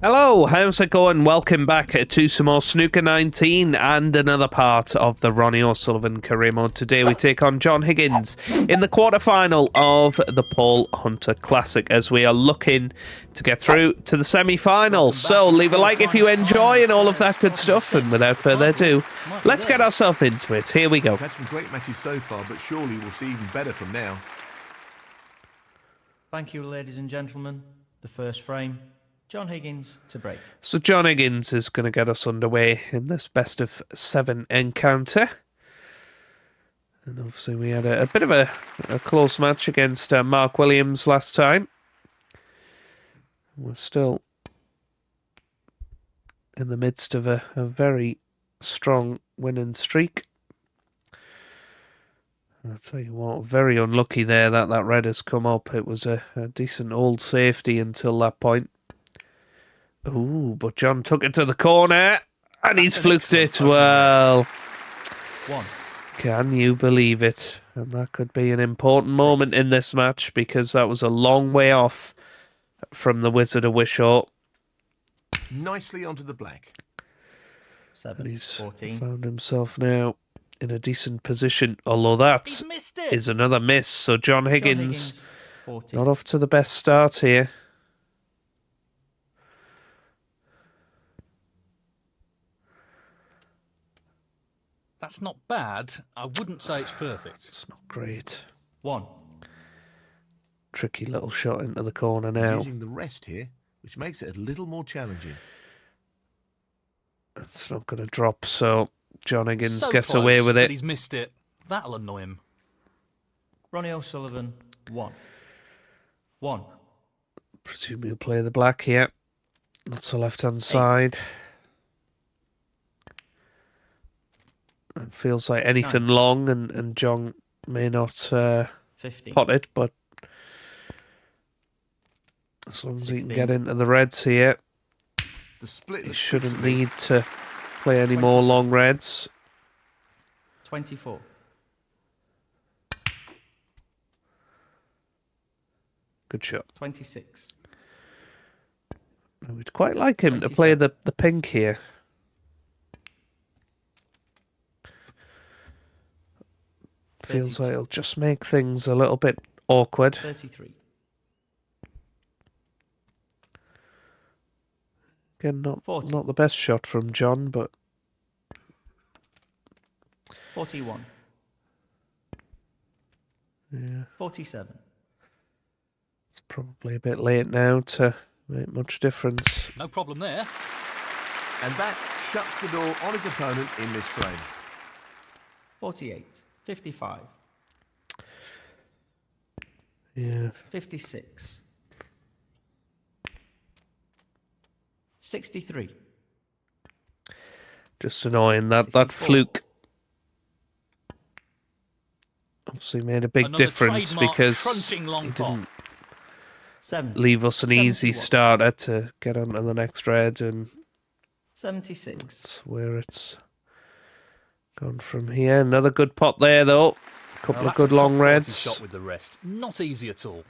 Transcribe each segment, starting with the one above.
Hello, how's it going? Welcome back to some more Snooker 19 and another part of the Ronnie O'Sullivan Career Mode. Today we take on John Higgins in the quarterfinal of the Paul Hunter Classic as we are looking to get through to the semi-final. So leave a like if you enjoy and all of that good stuff, and without further ado, let's get ourselves into it. Here we go. We've had some great matches so far, but surely we'll see even better from now. Thank you, ladies and gentlemen. The first frame. John Higgins to break. So John Higgins is going to get us underway in this best of 7 encounter. And obviously we had a bit of a close match against Mark Williams last time. We're still in the midst of a very strong winning streak. I'll tell you what, very unlucky there that red has come up. It was a decent old safety until that point. Ooh, but John took it to the corner, and he's fluked it well. Can you believe it? And that could be an important moment in this match, because that was a long way off from the Wizard of Wishaw. Nicely onto the black. And he's found himself now in a decent position, although that is another miss. So John Higgins not off to the best start here. That's not bad. I wouldn't say it's perfect. It's not great. Tricky little shot into the corner now. Using the rest here, which makes it a little more challenging. It's not going to drop, so John Higgins So gets close, away with but it. He's missed it. That'll annoy him. Ronnie O'Sullivan, 1. Presume he'll play the black here. That's the left-hand side. It feels like anything long, and John may not 50. pot it, but as long as he can get into the reds here, The split he shouldn't need to play any more long reds. 24. Good shot. 26. I would quite like him to play the pink here. Feels 32. like it'll just make things a little bit awkward. 33. Again, 40. not the best shot from John, but 41. yeah, 47. it's probably a bit late now to make much difference. No problem there. And that shuts the door on his opponent in this frame. 48. 55. Yeah, 56. 63. just annoying that 64. fluke obviously made a big Another difference trademark because crunching long he pot. didn't 7. leave us an easy 71. starter to get on to the next red, and 76. that's where it's gone from here. Another good pot there, though. Couple Well, of good that's a long top-quality reds. shot with the rest. Not easy at all.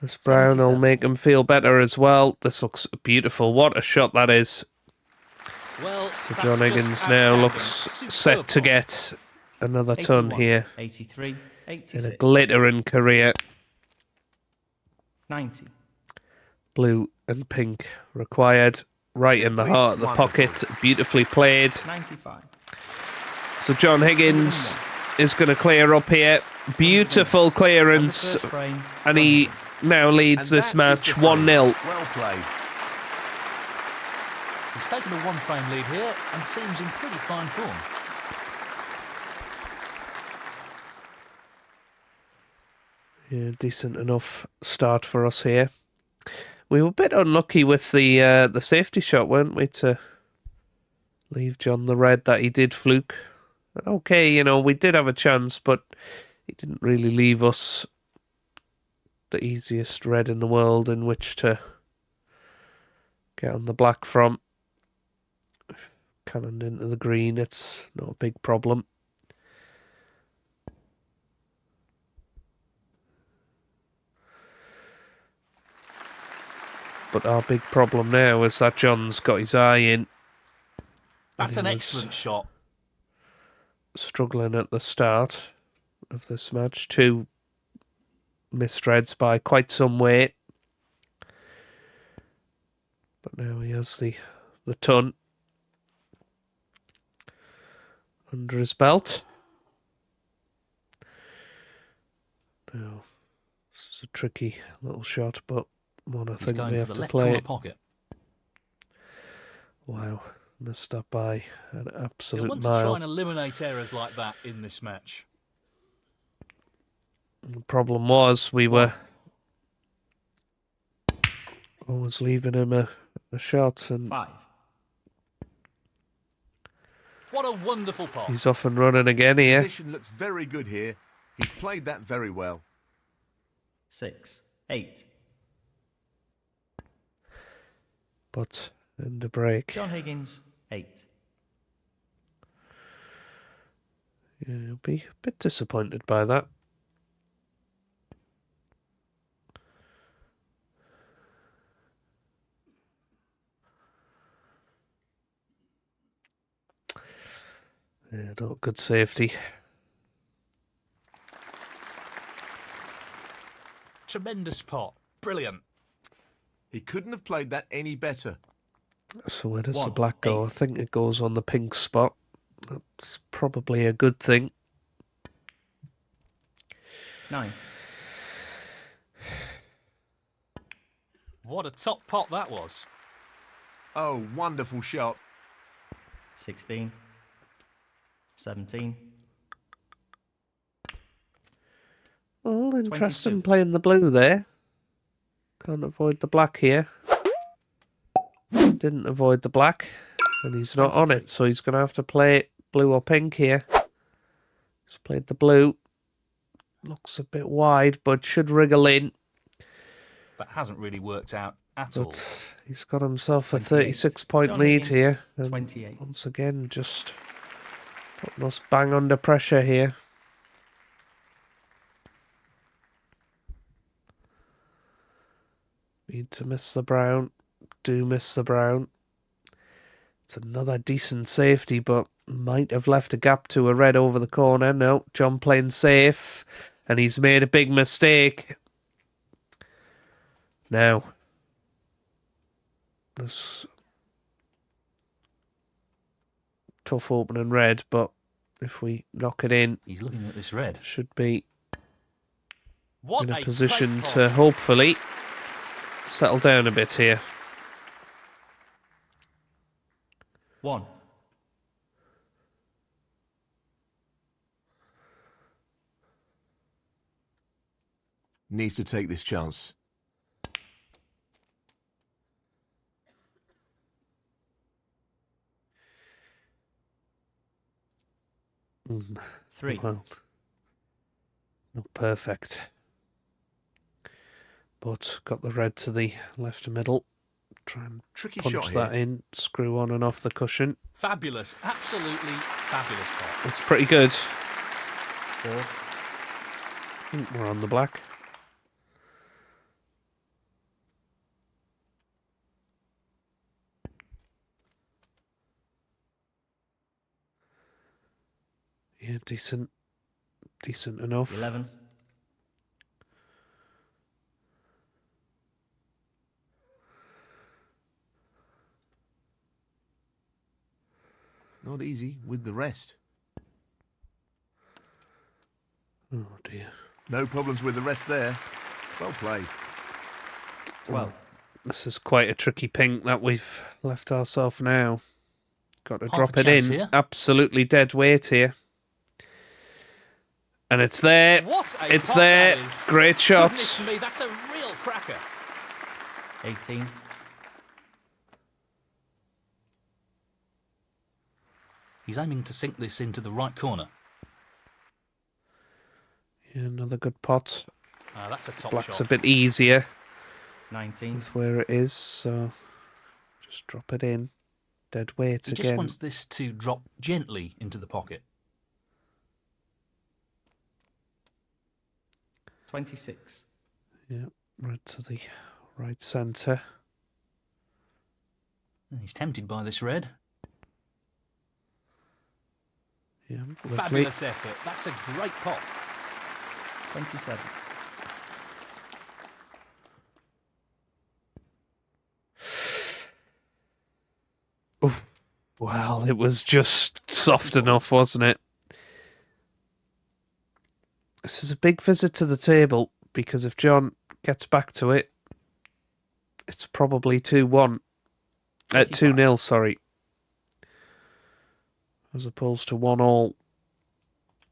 This brown will 77. make him feel better as well. This looks beautiful. What a shot that is. Well, So that's John just Higgins now outstanding. looks Superb set to pot. get another ton 81. here 83. in a 86. glittering career. 90. Blue and pink required. Right in the heart of the pocket. Beautifully played. 95. So John Higgins is going to clear up here. Beautiful clearance. First frame. And he now leads And this that match is the frame. 1-0. Well played. He's taken a one-frame lead here and seems in pretty fine form. Yeah, decent enough start for us here. We were a bit unlucky with the safety shot, weren't we, to leave John the red that he did fluke. Okay, you know, we did have a chance, but he didn't really leave us the easiest red in the world in which to get on the black from. Cannoned into the green, it's not a big problem. But our big problem now is that John's got his eye in. That's And an he was excellent shot. struggling at the start of this match. 2 missed reds by quite some way. But now he has the ton under his belt. Now, this is a tricky little shot, but one I He's think going we for have the to left play. corner pocket. Wow, missed that by an You'll absolute want to try mile. and eliminate errors like that in this match. The problem was we were always leaving him a shot, and 5. What a wonderful pot. he's off and running again here. Position looks very good here. He's played that very well. 6. 8. But in the break, John Higgins, 8. yeah, you'll be a bit disappointed by that. Yeah, not good safety. Tremendous pot. Brilliant. He couldn't have played that any better. So where does the 1, black go? 8. I think it goes on the pink spot. That's probably a good thing. 9. What a top pot that was. Oh, wonderful shot. 16. 17. Well, interesting 22. playing the blue there. Can't avoid the black here. Didn't avoid the black. And he's not on 23. it, so he's going to have to play blue or pink here. He's played the blue. Looks a bit wide, but should wriggle in. But hasn't really worked out at all. But he's got himself a 28. 36-point John lead Higgins, here. And 28. once again, just putting us bang under pressure here. Need to miss the brown. Do miss the brown. It's another decent safety, but might have left a gap to a red over the corner. No, John playing safe, and he's made a big mistake. Now, this tough opening red, but if we knock it in, He's looking at this red. should be What in a great position pot. to hopefully settle down a bit here. 1. Needs to take this chance. Mm, 3. well, not perfect. But got the red to the left middle. Try and Tricky punch shot that here. in. Screw on and off the cushion. Fabulous. Absolutely fabulous pot. It's pretty good. 4. I think we're on the black. Yeah, decent. Decent enough. 11. Not easy with the rest. Oh dear. No problems with the rest there. Well played. 12. This is quite a tricky pink that we've left ourselves now. Got to Half a drop it chance in. here. Absolutely dead weight here. And it's there. What a It's pot there. that is. Great shot. Goodness me, that's a real cracker. 18. He's aiming to sink this into the right corner. Yeah, another good pot. That's a top Black's shot. a bit easier 19. with where it is, so just drop it in. Dead weight He just again. wants this to drop gently into the pocket. 26. Yeah, right to the right centre. He's tempted by this red. Yeah, lovely. Fabulous effort. That's a great pot. 27. Oof. Well, it was just soft enough, wasn't it? This is a big visit to the table because if John gets back to it, it's probably 2-1. 2-0, sorry. As opposed to 1-all.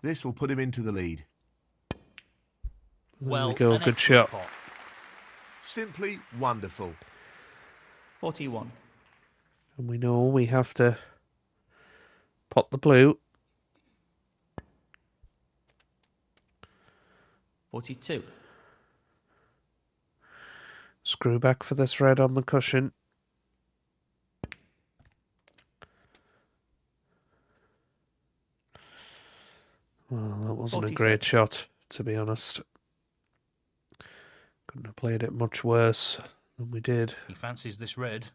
This will put him into the lead. There we go, good shot. Pot. Simply wonderful. 41. And we know we have to pot the blue. 42. Screw back for this red on the cushion. Well, that wasn't 47. a great shot, to be honest. Couldn't have played it much worse than we did. He fancies this red.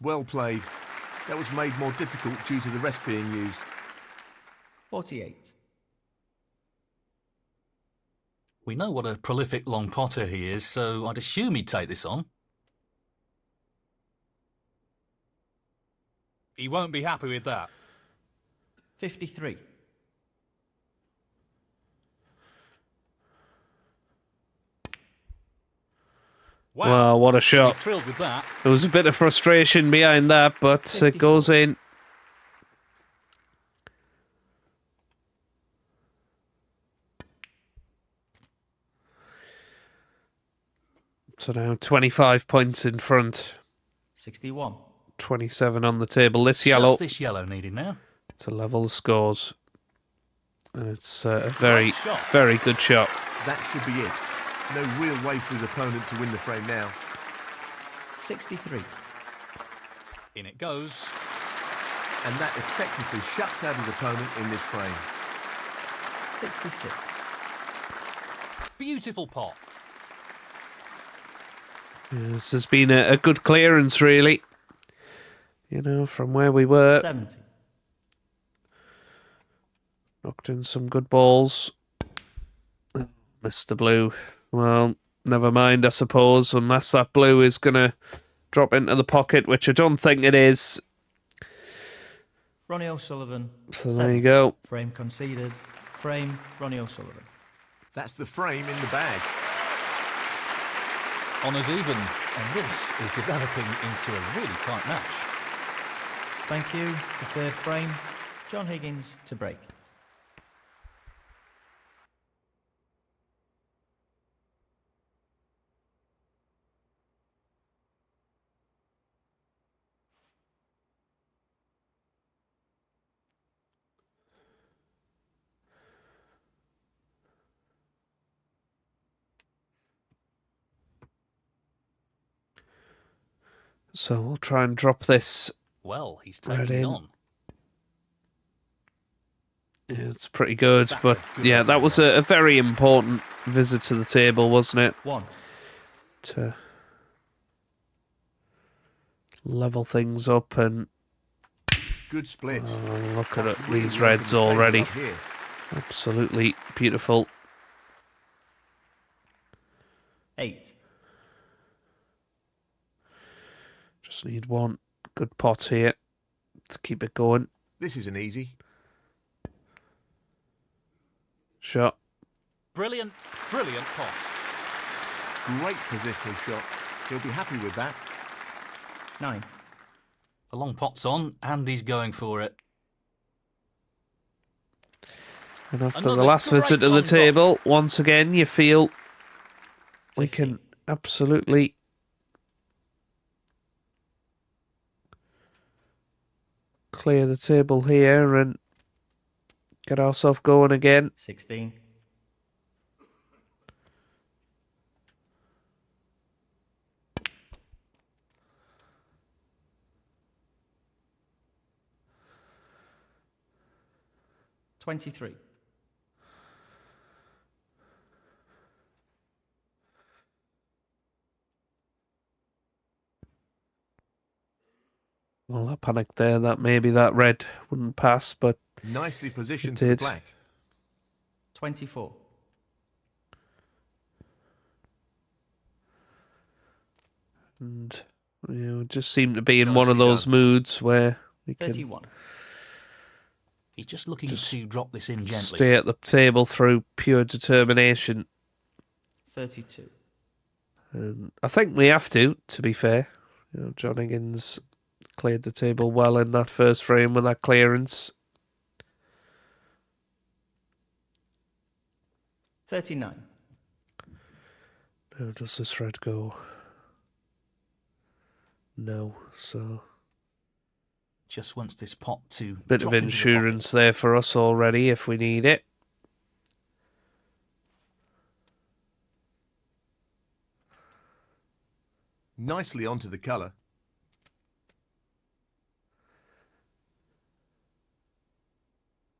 Well played. That was made more difficult due to the rest being used. 48. We know what a prolific long potter he is, so I'd assume he'd take this on. He won't be happy with that. 53. Wow, what a You're shot. thrilled with that. There was a bit of frustration behind that, but it goes in. So now 25 points in front. 61. 27 on the table. This yellow Just this yellow needed now. to level the scores. And it's a very, Great shot. very good shot. That should be it. No real way for his opponent to win the frame now. 63. In it goes. And that effectively shuts out his opponent in this frame. 66. Beautiful pot. Yeah, this has been a good clearance, really. You know, from where we were. 70. Knocked in some good balls. Oh, missed the blue. Well, never mind, I suppose, unless that blue is going to drop into the pocket, which I don't think it is. Ronnie O'Sullivan. So there you go. Frame conceded. Frame, Ronnie O'Sullivan. That's the frame in the bag. Honours even. And this is developing into a really tight match. Thank you. The third frame. John Higgins to break. So we'll try and drop this. Well, he's Right taking it in. on. Yeah, it's pretty good, That's but a good yeah, idea. that was a very important visit to the table, wasn't it? 1. To level things up and Good split. look at That's it, really these working reds the table already. up here. Absolutely beautiful. 8. Just need one good pot here to keep it going. This isn't easy. Shot. Brilliant, brilliant pot. Great positional shot. He'll be happy with that. 9. The long pot's on, and he's going for it. And after Another the last great visit to the long toss. table, once again, you feel we 50. can absolutely clear the table here and get ourselves going again. 16. $23. Well, I panicked there that maybe that red wouldn't pass, but Nicely positioned It for did. black. 24. and just seemed to be in one of Nicely those done. moods where we can 31. He's just looking Just to drop this in gently. stay at the table through pure determination. 32. And I think we have to be fair. John Higgins cleared the table well in that first frame with that clearance. 39. Now, does this red go? No, so Just wants this pot to bit drop of into the pocket. insurance there for us already if we need it. Nicely onto the colour.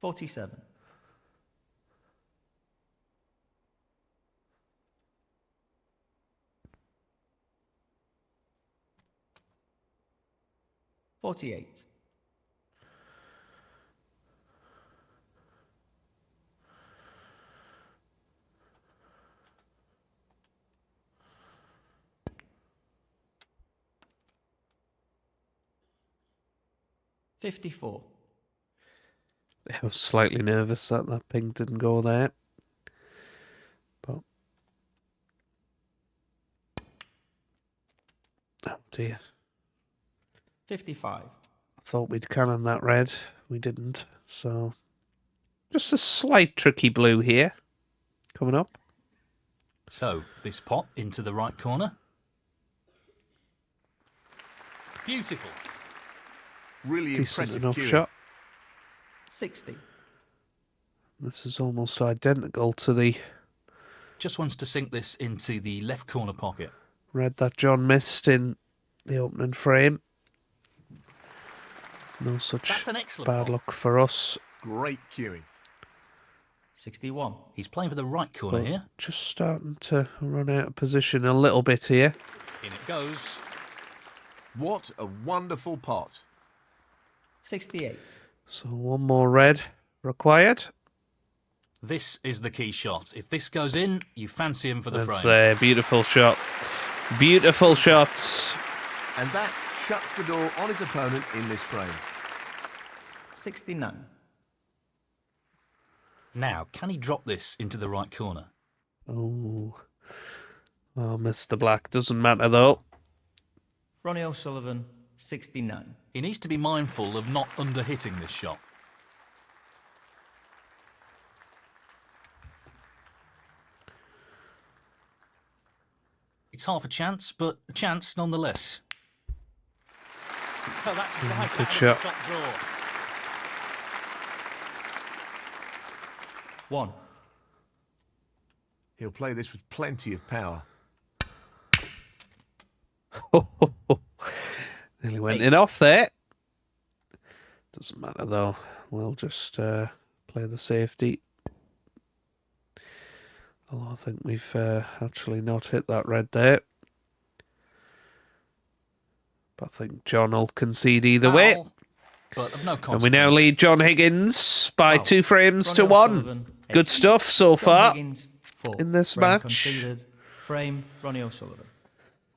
47. $48. $54. I was slightly nervous that that ping didn't go there. But oh dear. 55. I thought we'd cannon that red. We didn't. So just a slight tricky blue here coming up. So, this pot into the right corner. Beautiful. Really Decent impressive enough cueing. shot. 60. This is almost identical to the Just wants to sink this into the left corner pocket. red that John missed in the opening frame. No such That's an excellent bad pot. luck for us. Great cueing. 61. He's playing for the right corner But here. just starting to run out of position a little bit here. In it goes. What a wonderful pot. 68. So one more red required. This is the key shot. If this goes in, you fancy him for the That's frame. a beautiful shot. Beautiful shots. And that shuts the door on his opponent in this frame. 69. Now, can he drop this into the right corner? Oh, Mr. Black. Doesn't matter though. Ronnie O'Sullivan, 69. He needs to be mindful of not under-hitting this shot. It's half a chance, but a chance nonetheless. Oh, that's right good out of shot. the top drawer. 1. He'll play this with plenty of power. Nearly went in off there. Doesn't matter though. We'll just play the safety. Although I think we've actually not hit that red there. But I think John will concede either way. Foul, but of no And consequence. we now lead John Higgins by Foul. 2 frames to Ronnie 1. O'Sullivan, Good 8. stuff so John far Higgins, 4. in this Frame match. conceded. Frame, Ronnie O'Sullivan.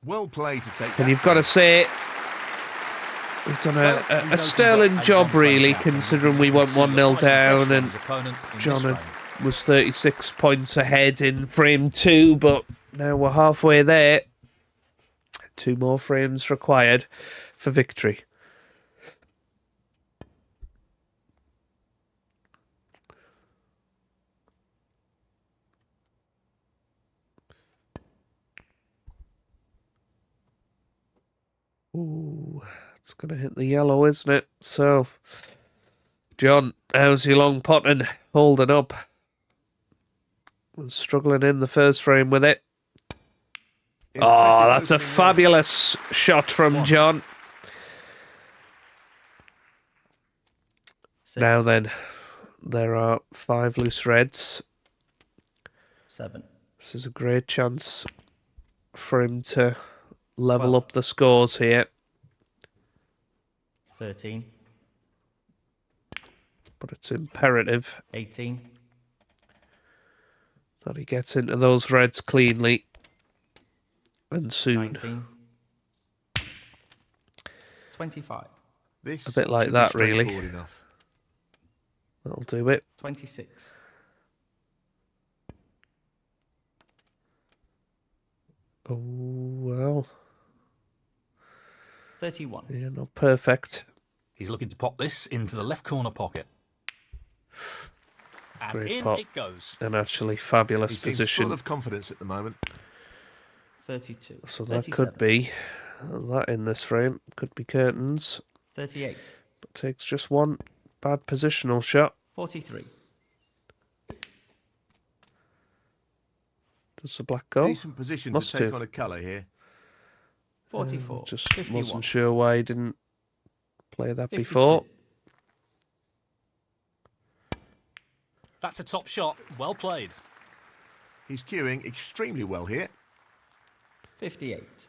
Well played to take And that you've got to say, we've done a sterling job, really, considering we went 1-0 down and John was 36 points ahead in frame 2, but now we're halfway there. 2 more frames required for victory. Ooh, it's going to hit the yellow, isn't it? So, John, how's your long potting holding up? Was struggling in the first frame with it. Oh, that's a fabulous shot from John. 6. Now then, there are 5 loose reds. 7. This is a great chance for him to level Well. up the scores here. 13, But it's imperative 18, that he gets into those reds cleanly and soon. 19, 25, This A bit like should be that, really. straightforward enough. That'll do it. 26, Oh, well. 31, Yeah, not perfect. He's looking to pop this into the left corner pocket. And Great in pop. it goes. An actually fabulous He seems position. full of confidence at the moment. 32, So that 37, could be that in this frame. Could be curtains. 38, But takes just one bad positional shot. 43, Does the black go? Decent position Must to take do. on a colour here. 44, Just 51, wasn't sure why he didn't play that 52, before. That's a top shot. Well played. He's cueing extremely well here. 58,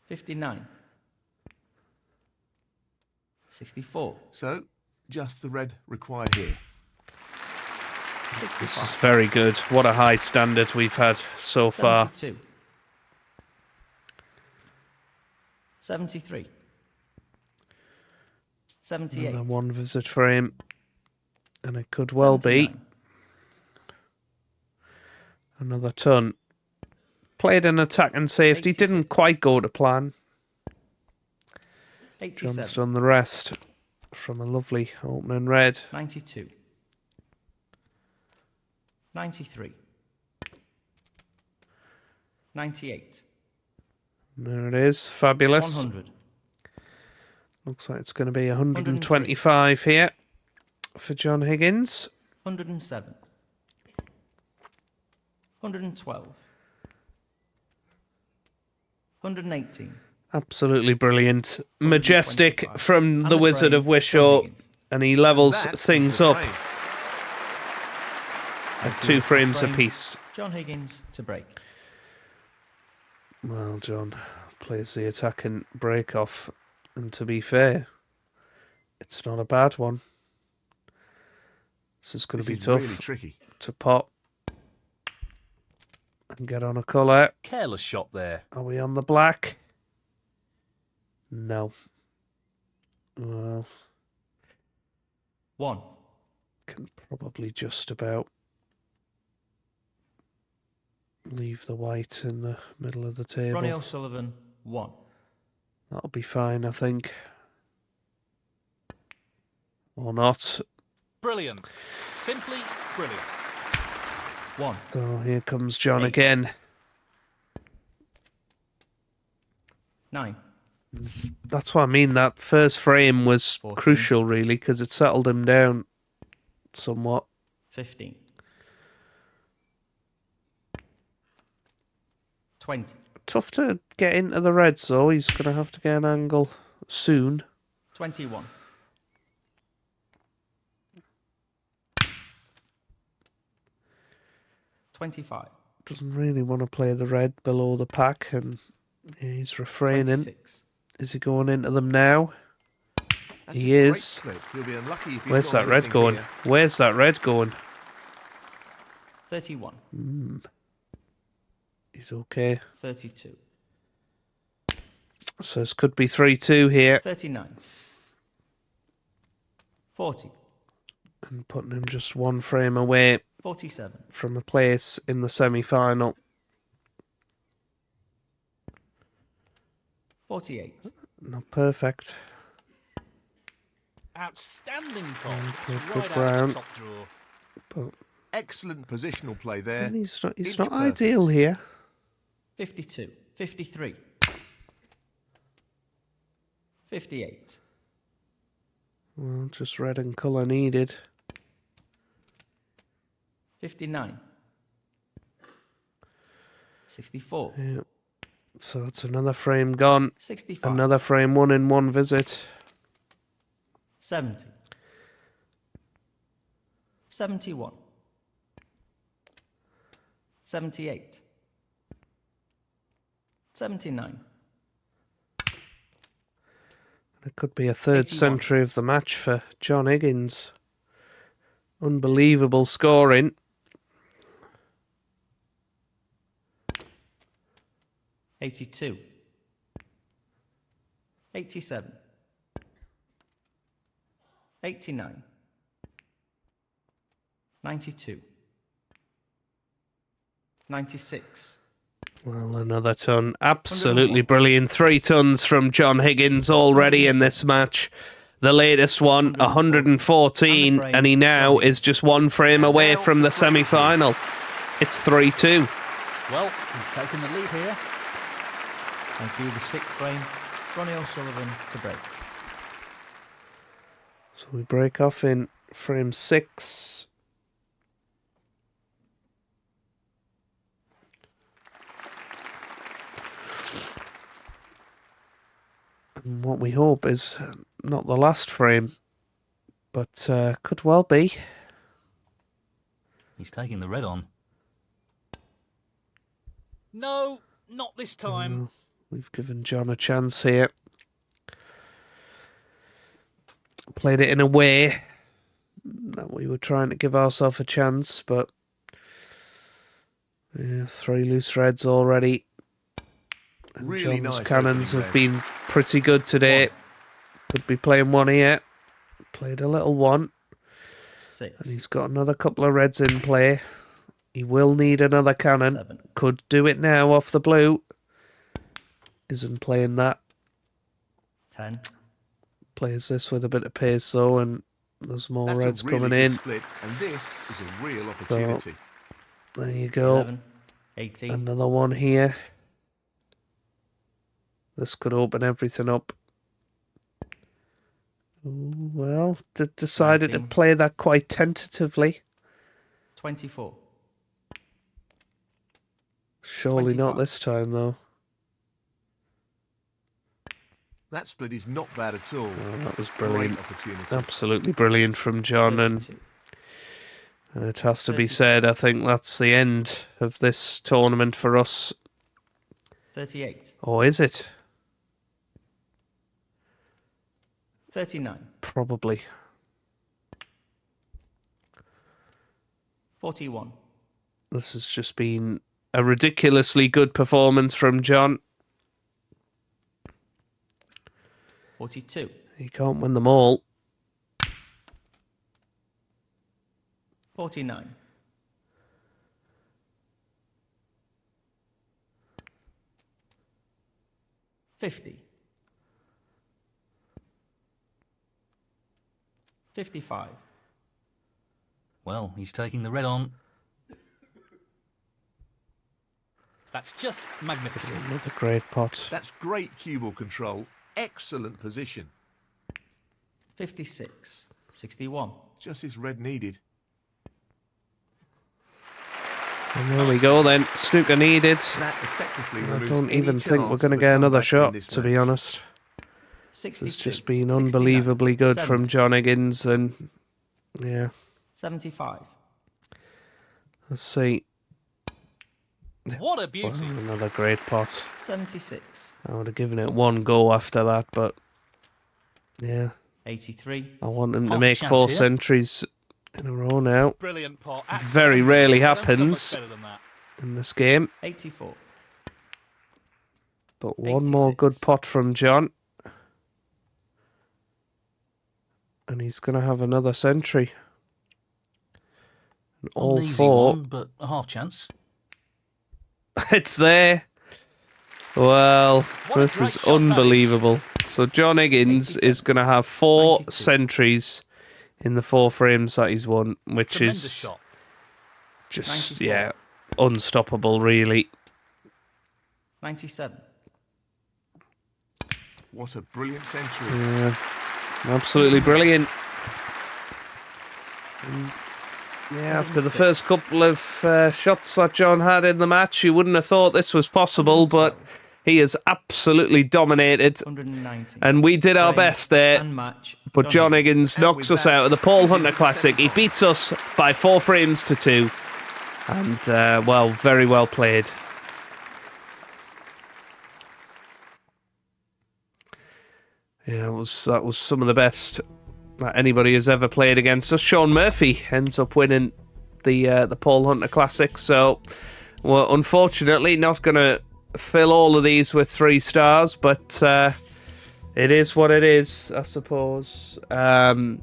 59, 64, So, just the red required here. This is very good. What a high standard we've had so far. 72, 73, 78, Another one visit frame. And it could well be 79, another ton. Played an attack and safety. 86. Didn't quite go to plan. 87, John's done the rest from a lovely opening red. 92, 93, 98, There it is. Fabulous. 100, Looks like it's going to be 125 here for John Higgins. 107, 112, 118. Absolutely brilliant. Majestic 125. from And the the Wizard frame, of John Wishaw. Higgins. And he levels That is things the up frame. at 2 frames Frame, apiece. John Higgins to break. Well, John plays the attacking break off. And to be fair, it's not a bad one. This is going to be This is tough really tricky. to pop and get on a colour. Careless shot there. Are we on the black? No. Well, 1, can probably just about leave the white in the middle of the table. Ronnie O'Sullivan 1, That'll be fine, I think. Or not. Brilliant. Simply brilliant. 1, So here comes John 8. again. 9, That's what I mean. That first frame was 14. crucial, really, because it settled him down somewhat. 15, 20, Tough to get into the reds, though. He's going to have to get an angle soon. 21, 25, Doesn't really want to play the red below the pack, and he's refraining. 26, Is he going into them now? That's He a great is. clip. He'll be unlucky if he's Where's not that red anything going? here. Where's that red going? 31, He's okay. 32, So this could be 3-2 here. 39, 40, And putting him just one frame away 47, from a place in the semi-final. 48, Not perfect. Outstanding pop. good It's right out brown. of the top drawer. But Excellent positional play there. and he's not Inch perfect. ideal here. 52, 53, 58, Well, just red and colour needed. 59, 64, Yeah. So it's another frame gone. 65, Another frame won in one visit. 70, 71, 78, 79. It could be a third 81. century of the match for John Higgins. Unbelievable scoring. 82. 87. 89. 92. 96. Well, another ton. Absolutely brilliant. 3 tons from John Higgins already in this match. The latest one, 114, and he now is just 1 frame away from the semi-final. It's 3-2. Well, he's taken the lead here. Thank you. The 6th frame. Ronnie O'Sullivan to break. So we break off in frame 6. And what we hope is not the last frame, but could well be. He's taking the red on. No, not this time. We've given John a chance here. Played it in a way that we were trying to give ourselves a chance, but yeah, 3 loose reds already. And Really John's nice cannons opening have there. been pretty good today. Could be playing 1 here. Played a little 1. 6. And he's got another couple of reds in play. He will need another cannon. 7. Could do it now off the blue. Isn't playing that. 10. Plays this with a bit of pace though, and there's more That's reds a really coming good in. split, and this is a real opportunity. There you go. 11. 18. Another one here. This could open everything up. Ooh, well, decided to 19. play that quite tentatively. 24. Surely not 25. this time though. That split is not bad at all. Oh, that was Great brilliant. opportunity. Absolutely brilliant from John, and 32. it has to be 32. said, I think that's the end of this tournament for us. 38. Or is it? 39. Probably. 41. This has just been a ridiculously good performance from John. 42. He can't win them all. 49. 50. 55. Well, he's taking the red on. That's just magnificent. Another great pot. That's great cue ball control. Excellent position. 56. 61. Just as red needed. And there we go then. Snooker needed. That effectively I removes don't any even think we're chance going to of a get another comeback in shot, this to be match. honest. 62. This has just been 69, unbelievably good from 70, John Higgins, and yeah, 75. let's see. What a beauty. Wow, another great pot. 76. I would have given it 1 go after that, but yeah, 83. I want him to Half a make chance 4 here. centuries in a row now Brilliant pot. Very Absolutely. rarely Don't come much happens. better than that. in this game. 84. But one more 86. good pot from John. And he's going to have another century. And Not all an easy 4. one, but a half chance. It's there. Well, What a this great is shot that is. unbelievable. So John Higgins 87. is going to have 4 92. centuries in the 4 frames that he's won, which Tremendous is shot. just, 94. yeah, unstoppable, really. 97. What a brilliant century. Yeah, absolutely brilliant. And, yeah, after the first couple of shots that John had in the match, you wouldn't have thought this was possible, but he has absolutely dominated. 190. And we did our Frame best there. and match. But John Higgins And knocks with us that, out of the Paul this is Hunter the Classic. He semi-final. beats us by 4 frames to 2. And, well, very well played. Yeah, that was some of the best that anybody has ever played against us. Sean Murphy ends up winning the Paul Hunter Classic, so we're unfortunately not going to fill all of these with 3 stars, but it is what it is, I suppose. But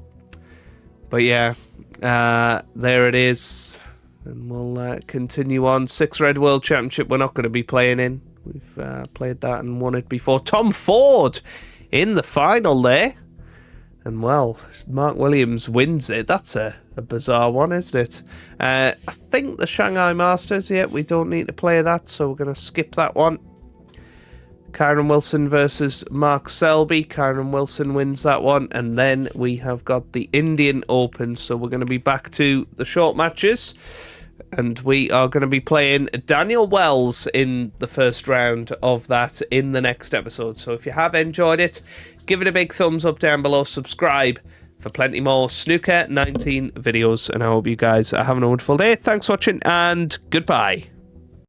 yeah, there it is. And we'll continue on. 6 Red World Championship we're not going to be playing in. We've played that and won it before. Tom Ford in the final there. And well, Mark Williams wins it. That's a bizarre one, isn't it? I think the Shanghai Masters, yeah, we don't need to play that, so we're going to skip that one. Kyron Wilson versus Mark Selby. Kyron Wilson wins that one. And then we have got the Indian Open, so we're going to be back to the short matches. And we are going to be playing Daniel Wells in the first round of that in the next episode. So if you have enjoyed it, give it a big thumbs up down below. Subscribe for plenty more Snooker 19 videos. And I hope you guys are having a wonderful day. Thanks for watching and goodbye.